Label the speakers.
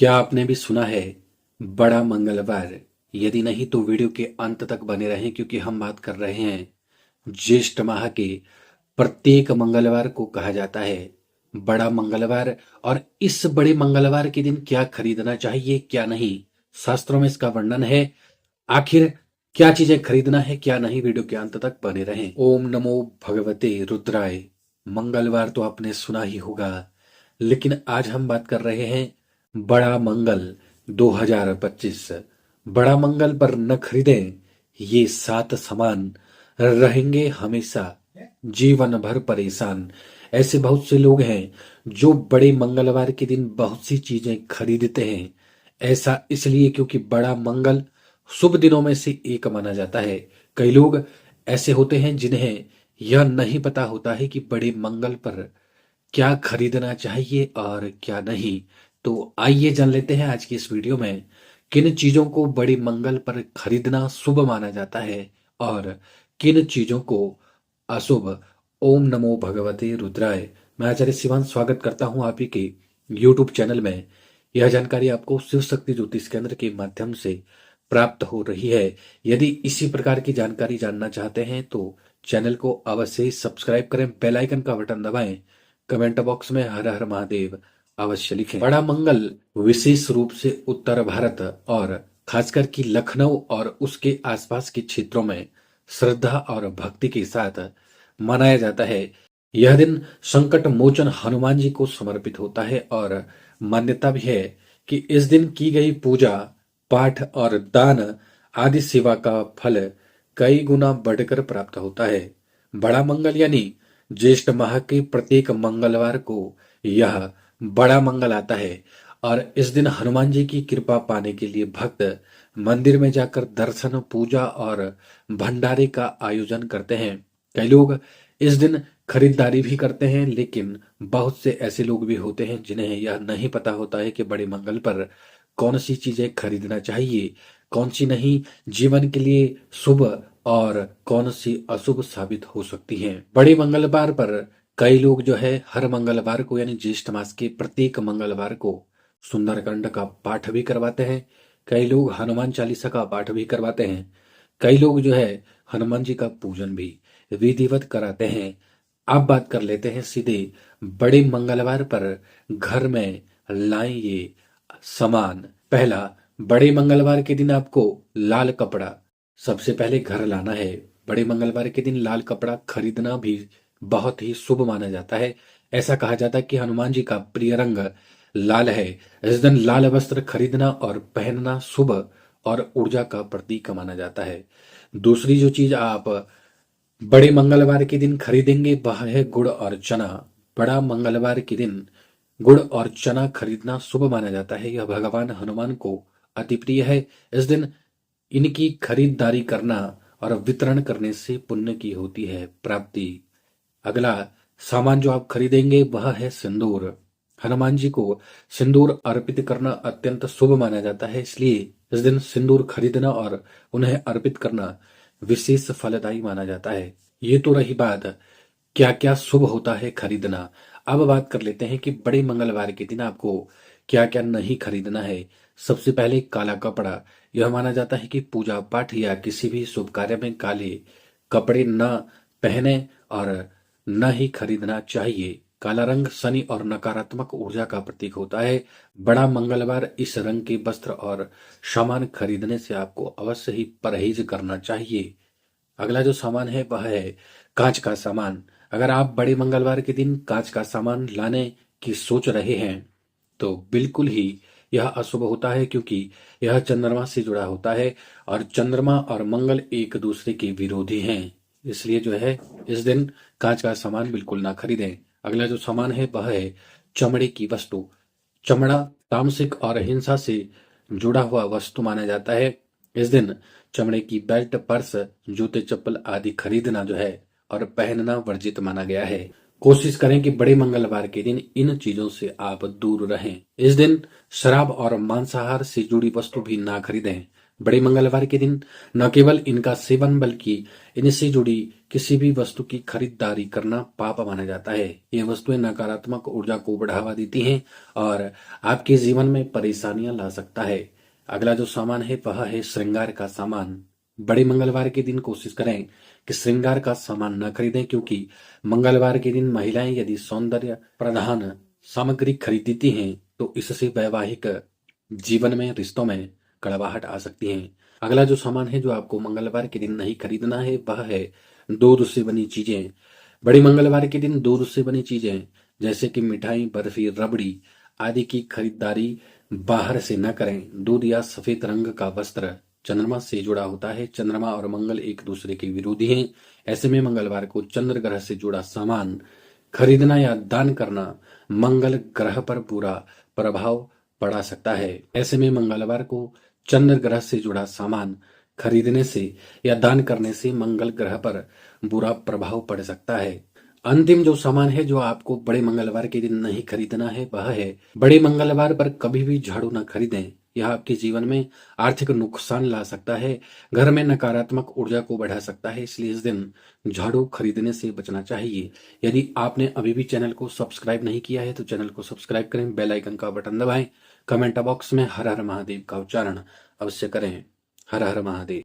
Speaker 1: क्या आपने भी सुना है बड़ा मंगलवार? यदि नहीं तो वीडियो के अंत तक बने रहें क्योंकि हम बात कर रहे हैं ज्येष्ठ माह के प्रत्येक मंगलवार को कहा जाता है बड़ा मंगलवार। और इस बड़े मंगलवार के दिन क्या खरीदना चाहिए क्या नहीं, शास्त्रों में इसका वर्णन है। आखिर क्या चीजें खरीदना है क्या नहीं, वीडियो के अंत तक बने रहें। ओम नमो भगवते रुद्राय। मंगलवार तो आपने सुना ही होगा, लेकिन आज हम बात कर रहे हैं बड़ा मंगल 2025। बड़ा मंगल पर न खरीदें ये 7 सामान, रहेंगे हमेशा जीवन भर परेशान। ऐसे बहुत से लोग हैं जो बड़े मंगलवार के दिन बहुत सी चीजें खरीदते हैं। ऐसा इसलिए क्योंकि बड़ा मंगल शुभ दिनों में से एक माना जाता है। कई लोग ऐसे होते हैं जिन्हें यह नहीं पता होता है कि बड़े मंगल पर क्या खरीदना चाहिए और क्या नहीं। तो आइए जान लेते हैं आज की इस वीडियो में किन चीजों को बड़े मंगल पर खरीदना शुभ माना जाता है और किन चीजों को अशुभ। ओम नमो भगवते रुद्राय। मैं आचार्य शिवान स्वागत करता हूं आप ही के यूट्यूब चैनल में। यह जानकारी आपको शिव शक्ति ज्योतिष केंद्र के माध्यम से प्राप्त हो रही है। यदि इसी प्रकार की जानकारी जानना चाहते हैं तो चैनल को अवश्य ही सब्सक्राइब करें, बेल आइकन का बटन दबाएं, कमेंट बॉक्स में हर हर महादेव अवश्य लिखें। बड़ा मंगल विशेष रूप से उत्तर भारत और खासकर कि लखनऊ और उसके आसपास के क्षेत्रों में श्रद्धा और भक्ति के साथ मनाया जाता है। यह दिन संकट मोचन हनुमान जी को समर्पित होता है और मान्यता भी है कि इस दिन की गई पूजा पाठ और दान आदि सेवा का फल कई गुना बढ़कर प्राप्त होता है। बड़ा मंगल यानी ज्येष्ठ माह के प्रत्येक मंगलवार को यह बड़ा मंगल आता है और इस दिन हनुमान जी की कृपा पाने के लिए भक्त मंदिर में जाकर दर्शन पूजा और भंडारे का आयोजन करते हैं। कई लोग इस दिन खरीदारी भी करते हैं, लेकिन बहुत से ऐसे लोग भी होते हैं जिन्हें यह नहीं पता होता है कि बड़े मंगल पर कौन सी चीजें खरीदना चाहिए, कौन सी नहीं, जीवन के लिए शुभ और कौन सी अशुभ साबित हो सकती हैं। बड़े मंगलवार पर कई लोग जो है हर मंगलवार को यानी ज्येष्ठ मास के प्रत्येक मंगलवार को सुंदरकांड का पाठ भी करवाते हैं। कई लोग हनुमान चालीसा का पाठ भी करवाते हैं। कई लोग जो है हनुमान जी का पूजन भी विधिवत कराते हैं। अब बात कर लेते हैं सीधे बड़े मंगलवार पर घर में लाएं ये सामान। पहला, बड़े मंगलवार के दिन आपको लाल कपड़ा सबसे पहले घर लाना है। बड़े मंगलवार के दिन लाल कपड़ा खरीदना भी बहुत ही शुभ माना जाता है। ऐसा कहा जाता है कि हनुमान जी का प्रिय रंग लाल है। इस दिन लाल वस्त्र खरीदना और पहनना शुभ और ऊर्जा का प्रतीक माना जाता है। दूसरी जो चीज आप बड़े मंगलवार के दिन खरीदेंगे वह है गुड़ और चना। बड़ा मंगलवार के दिन गुड़ और चना खरीदना शुभ माना जाता है। यह भगवान हनुमान को अति प्रिय है। इस दिन इनकी खरीदारी करना और वितरण करने से पुण्य की होती है प्राप्ति। अगला सामान जो आप खरीदेंगे वह है सिंदूर। हनुमान जी को सिंदूर अर्पित करना अत्यंत शुभ माना जाता है, इसलिए इस दिन सिंदूर खरीदना और उन्हें अर्पित करना विशेष फलदायी माना जाता है। ये तो रही बात क्या क्या शुभ होता है खरीदना। अब बात कर लेते हैं कि बड़े मंगलवार के दिन आपको क्या क्या नहीं खरीदना है। सबसे पहले काला कपड़ा। यह माना जाता है कि पूजा पाठ या किसी भी शुभ कार्य में काले कपड़े न पहने और न ही खरीदना चाहिए। काला रंग शनि और नकारात्मक ऊर्जा का प्रतीक होता है। बड़ा मंगलवार इस रंग के वस्त्र और सामान खरीदने से आपको अवश्य ही परहेज करना चाहिए। अगला जो सामान है वह है कांच का सामान। अगर आप बड़े मंगलवार के दिन कांच का सामान लाने की सोच रहे हैं तो बिल्कुल ही यह अशुभ होता है, क्योंकि यह चंद्रमा से जुड़ा होता है और चंद्रमा और मंगल एक दूसरे के विरोधी हैं। इसलिए जो है इस दिन कांच का सामान बिल्कुल ना खरीदें। अगला जो सामान है वह है चमड़े की वस्तु। चमड़ा तामसिक और हिंसा से जुड़ा हुआ वस्तु माना जाता है। इस दिन चमड़े की बेल्ट, पर्स, जूते, चप्पल आदि खरीदना जो है और पहनना वर्जित माना गया है। कोशिश करें कि बड़े मंगलवार के दिन इन चीजों से आप दूर रहें। इस दिन शराब और मांसाहार से जुड़ी वस्तु भी ना खरीदें। बड़े मंगलवार के दिन न केवल इनका सेवन बल्कि इनसे जुड़ी किसी भी वस्तु की खरीदारी करना पाप माना जाता है। ये वस्तुएं नकारात्मक ऊर्जा को बढ़ावा देती हैं और आपके जीवन में परेशानियां ला सकता है। अगला जो सामान है वह है श्रृंगार का सामान। बड़े मंगलवार के दिन कोशिश करें कि श्रृंगार का सामान न खरीदें, क्योंकि मंगलवार के दिन महिलाएं यदि सौंदर्य प्रधान सामग्री खरीदती हैं तो इससे वैवाहिक जीवन में, रिश्तों में कड़वाहट आ सकती है। अगला जो सामान है जो आपको मंगलवार के दिन नहीं खरीदना है वह है दूध से बनी चीजें। बड़े मंगलवार के दिन दूध से बनी चीजें जैसे कि मिठाई, बर्फी, रबड़ी आदि की खरीदारी बाहर से न करें। दूध या सफेद रंग का वस्त्र चंद्रमा से जुड़ा होता है। चंद्रमा और मंगल एक दूसरे के विरोधी हैं। ऐसे में मंगलवार को चंद्र ग्रह से जुड़ा सामान खरीदना या दान करना मंगल ग्रह पर बुरा प्रभाव पड़ा सकता है। ऐसे में मंगलवार को चंद्र ग्रह से जुड़ा सामान खरीदने से या दान करने से मंगल ग्रह पर बुरा प्रभाव पड़ सकता है। अंतिम जो सामान है जो आपको बड़े मंगलवार के दिन नहीं खरीदना है वह है बड़े मंगलवार पर कभी भी झाड़ू न खरीदें। यह आपके जीवन में आर्थिक नुकसान ला सकता है, घर में नकारात्मक ऊर्जा को बढ़ा सकता है, इसलिए इस दिन झाड़ू खरीदने से बचना चाहिए। यदि आपने अभी भी चैनल को सब्सक्राइब नहीं किया है तो चैनल को सब्सक्राइब करें, बेल आइकन का बटन दबाएं, कमेंट बॉक्स में हर हर महादेव का उच्चारण अवश्य करें। हर हर महादेव।